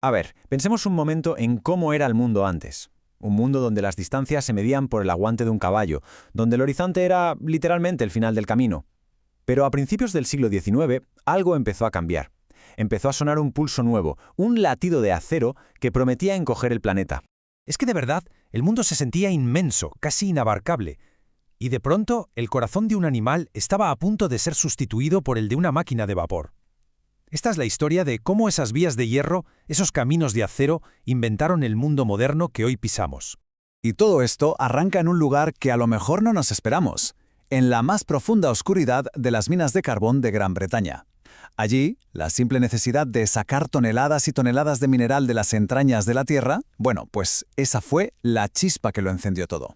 A ver, pensemos un momento en cómo era el mundo antes. Un mundo donde las distancias se medían por el aguante de un caballo, donde el horizonte era literalmente el final del camino. Pero a principios del siglo XIX, algo empezó a cambiar. Empezó a sonar un pulso nuevo, un latido de acero que prometía encoger el planeta. Es que de verdad, el mundo se sentía inmenso, casi inabarcable. Y de pronto, el corazón de un animal estaba a punto de ser sustituido por el de una máquina de vapor. Esta es la historia de cómo esas vías de hierro, esos caminos de acero, inventaron el mundo moderno que hoy pisamos. Y todo esto arranca en un lugar que a lo mejor no nos esperamos, en la más profunda oscuridad de las minas de carbón de Gran Bretaña. Allí, la simple necesidad de sacar toneladas y toneladas de mineral de las entrañas de la Tierra, bueno, pues esa fue la chispa que lo encendió todo.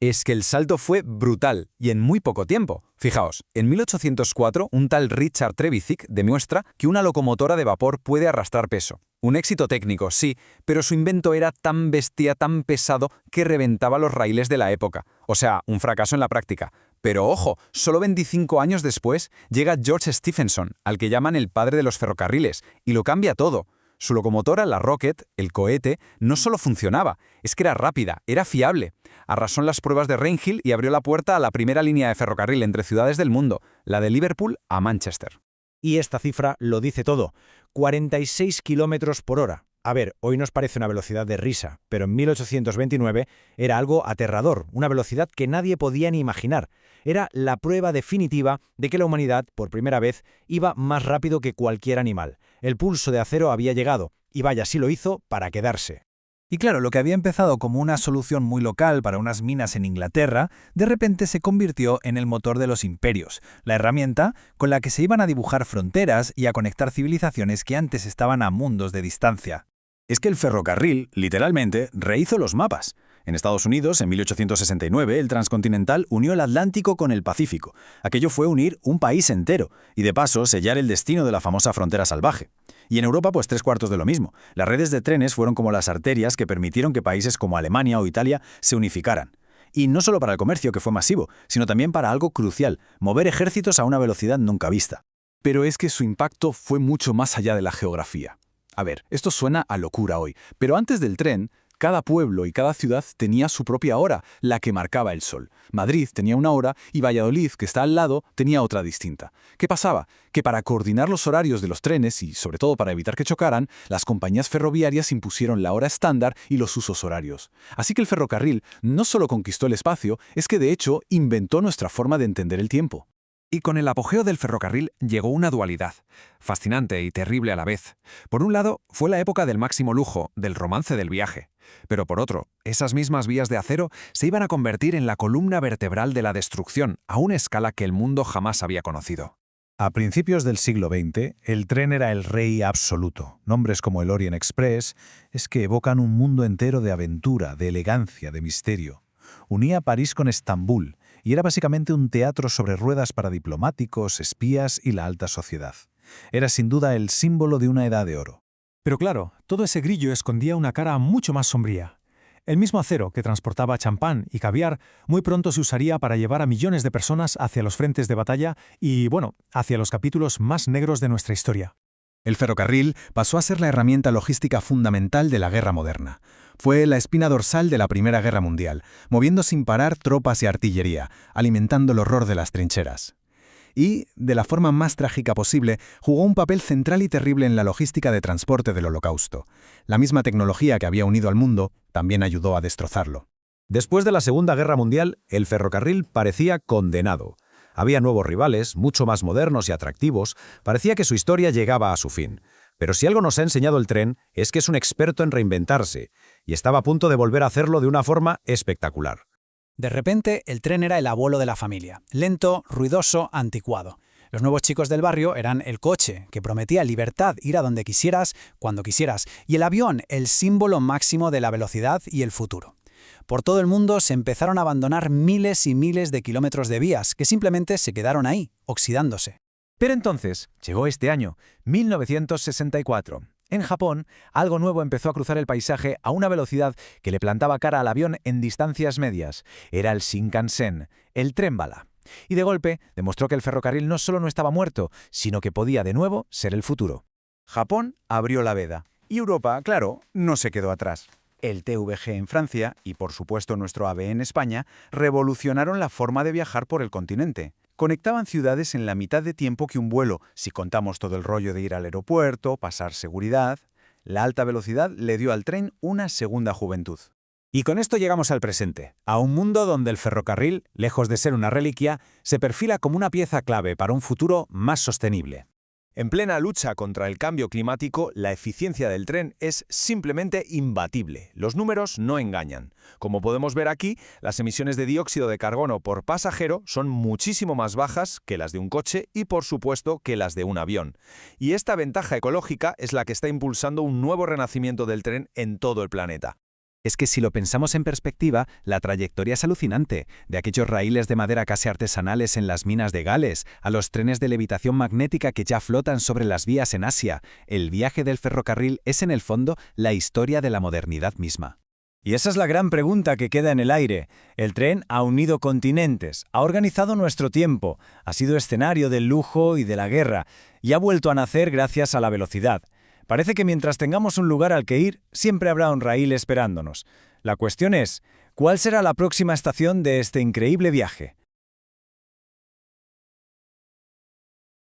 Es que el salto fue brutal y en muy poco tiempo. Fijaos, en 1804 un tal Richard Trevithick demuestra que una locomotora de vapor puede arrastrar peso. Un éxito técnico, sí, pero su invento era tan bestia, tan pesado, que reventaba los raíles de la época. O sea, un fracaso en la práctica. Pero ojo, solo 25 años después llega George Stephenson, al que llaman el padre de los ferrocarriles, y lo cambia todo. Su locomotora, la Rocket, el cohete, no solo funcionaba, es que era rápida, era fiable. Arrasó en las pruebas de Reinhill y abrió la puerta a la primera línea de ferrocarril entre ciudades del mundo, la de Liverpool a Manchester. Y esta cifra lo dice todo: 46 kilómetros por hora. A ver, hoy nos parece una velocidad de risa, pero en 1829 era algo aterrador, una velocidad que nadie podía ni imaginar. Era la prueba definitiva de que la humanidad, por primera vez, iba más rápido que cualquier animal. El pulso de acero había llegado, y vaya si lo hizo, para quedarse. Y claro, lo que había empezado como una solución muy local para unas minas en Inglaterra, de repente se convirtió en el motor de los imperios, la herramienta con la que se iban a dibujar fronteras y a conectar civilizaciones que antes estaban a mundos de distancia. Es que el ferrocarril, literalmente, rehizo los mapas. En Estados Unidos, en 1869, el transcontinental unió el Atlántico con el Pacífico. Aquello fue unir un país entero y, de paso, sellar el destino de la famosa frontera salvaje. Y en Europa, pues 3/4 de lo mismo. Las redes de trenes fueron como las arterias que permitieron que países como Alemania o Italia se unificaran. Y no solo para el comercio, que fue masivo, sino también para algo crucial: mover ejércitos a una velocidad nunca vista. Pero es que su impacto fue mucho más allá de la geografía. A ver, esto suena a locura hoy, pero antes del tren, cada pueblo y cada ciudad tenía su propia hora, la que marcaba el sol. Madrid tenía una hora y Valladolid, que está al lado, tenía otra distinta. ¿Qué pasaba? Que para coordinar los horarios de los trenes y, sobre todo, para evitar que chocaran, las compañías ferroviarias impusieron la hora estándar y los usos horarios. Así que el ferrocarril no solo conquistó el espacio, es que de hecho inventó nuestra forma de entender el tiempo. Y con el apogeo del ferrocarril llegó una dualidad, fascinante y terrible a la vez. Por un lado, fue la época del máximo lujo, del romance del viaje. Pero por otro, esas mismas vías de acero se iban a convertir en la columna vertebral de la destrucción, a una escala que el mundo jamás había conocido. A principios del siglo XX, el tren era el rey absoluto. Nombres como el Orient Express es que evocan un mundo entero de aventura, de elegancia, de misterio. Unía París con Estambul, y era básicamente un teatro sobre ruedas para diplomáticos, espías y la alta sociedad. Era sin duda el símbolo de una edad de oro. Pero claro, todo ese grillo escondía una cara mucho más sombría. El mismo acero que transportaba champán y caviar muy pronto se usaría para llevar a millones de personas hacia los frentes de batalla y, bueno, hacia los capítulos más negros de nuestra historia. El ferrocarril pasó a ser la herramienta logística fundamental de la guerra moderna. Fue la espina dorsal de la Primera Guerra Mundial, moviendo sin parar tropas y artillería, alimentando el horror de las trincheras. Y, de la forma más trágica posible, jugó un papel central y terrible en la logística de transporte del Holocausto. La misma tecnología que había unido al mundo también ayudó a destrozarlo. Después de la Segunda Guerra Mundial, el ferrocarril parecía condenado. Había nuevos rivales, mucho más modernos y atractivos. Parecía que su historia llegaba a su fin. Pero si algo nos ha enseñado el tren, es que es un experto en reinventarse, y estaba a punto de volver a hacerlo de una forma espectacular. De repente, el tren era el abuelo de la familia. Lento, ruidoso, anticuado. Los nuevos chicos del barrio eran el coche, que prometía libertad, ir a donde quisieras, cuando quisieras, y el avión, el símbolo máximo de la velocidad y el futuro. Por todo el mundo se empezaron a abandonar miles y miles de kilómetros de vías, que simplemente se quedaron ahí, oxidándose. Pero entonces llegó este año, 1964. En Japón, algo nuevo empezó a cruzar el paisaje a una velocidad que le plantaba cara al avión en distancias medias. Era el Shinkansen, el tren bala. Y de golpe demostró que el ferrocarril no solo no estaba muerto, sino que podía de nuevo ser el futuro. Japón abrió la veda. Y Europa, claro, no se quedó atrás. El TVG en Francia y, por supuesto, nuestro AVE en España revolucionaron la forma de viajar por el continente. Conectaban ciudades en la mitad de tiempo que un vuelo, si contamos todo el rollo de ir al aeropuerto, pasar seguridad. La alta velocidad le dio al tren una segunda juventud. Y con esto llegamos al presente, a un mundo donde el ferrocarril, lejos de ser una reliquia, se perfila como una pieza clave para un futuro más sostenible. En plena lucha contra el cambio climático, la eficiencia del tren es simplemente imbatible. Los números no engañan. Como podemos ver aquí, las emisiones de dióxido de carbono por pasajero son muchísimo más bajas que las de un coche y, por supuesto, que las de un avión. Y esta ventaja ecológica es la que está impulsando un nuevo renacimiento del tren en todo el planeta. Es que si lo pensamos en perspectiva, la trayectoria es alucinante, de aquellos raíles de madera casi artesanales en las minas de Gales, a los trenes de levitación magnética que ya flotan sobre las vías en Asia. El viaje del ferrocarril es en el fondo la historia de la modernidad misma. Y esa es la gran pregunta que queda en el aire. El tren ha unido continentes, ha organizado nuestro tiempo, ha sido escenario del lujo y de la guerra, y ha vuelto a nacer gracias a la velocidad. Parece que mientras tengamos un lugar al que ir, siempre habrá un raíl esperándonos. La cuestión es, ¿cuál será la próxima estación de este increíble viaje?